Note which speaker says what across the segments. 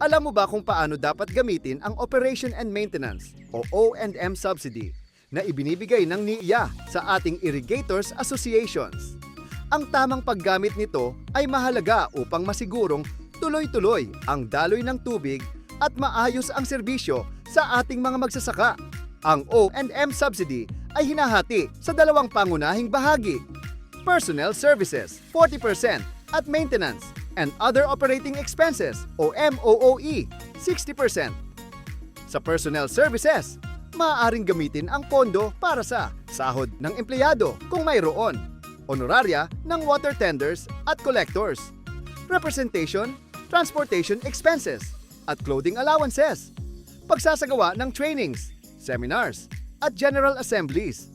Speaker 1: Alam mo ba kung paano dapat gamitin ang Operation and Maintenance o O&M subsidy na ibinibigay ng NIA sa ating Irrigators Associations? Ang tamang paggamit nito ay mahalaga upang masigurong tuloy-tuloy ang daloy ng tubig at maayos ang serbisyo sa ating mga magsasaka. Ang O&M subsidy ay hinahati sa dalawang pangunahing bahagi: Personnel Services 40% at Maintenance and Other Operating Expenses o MOOE 60%. Sa Personnel Services, maaaring gamitin ang pondo para sa sahod ng empleyado kung mayroon, honorarya ng water tenders at collectors, representation, transportation expenses, at clothing allowances, pagsasagawa ng trainings, seminars, at general assemblies,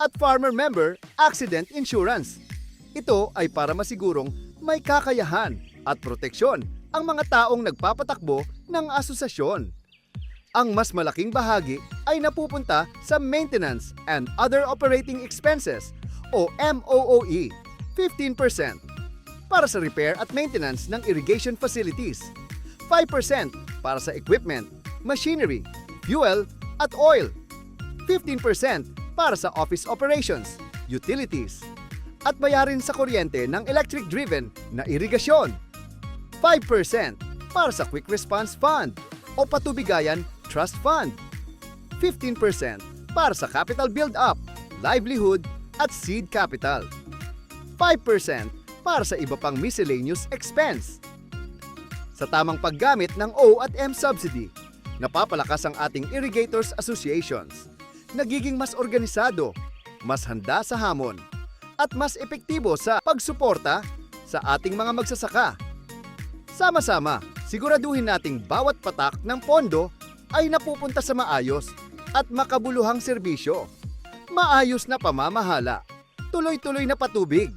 Speaker 1: at farmer member accident insurance. Ito ay para masigurong may kakayahan at proteksyon ang mga taong nagpapatakbo ng asosasyon. Ang mas malaking bahagi ay napupunta sa Maintenance and Other Operating Expenses o MOOE, 15%, para sa repair at maintenance ng irrigation facilities, 5% para sa equipment, machinery, fuel at oil, 15% para sa office operations, utilities, at bayarin sa kuryente ng electric-driven na irigasyon, 5% para sa Quick Response Fund o Patubigayan Trust Fund, 15% para sa capital build-up, livelihood at seed capital, 5% para sa iba pang miscellaneous expense. Sa tamang paggamit ng O&M subsidy, napapalakas ang ating Irrigators Associations, nagiging mas organisado, mas handa sa hamon, at mas epektibo sa pagsuporta sa ating mga magsasaka. Sama-sama, siguraduhin nating bawat patak ng pondo ay napupunta sa maayos at makabuluhang serbisyo, maayos na pamamahala, tuloy-tuloy na patubig,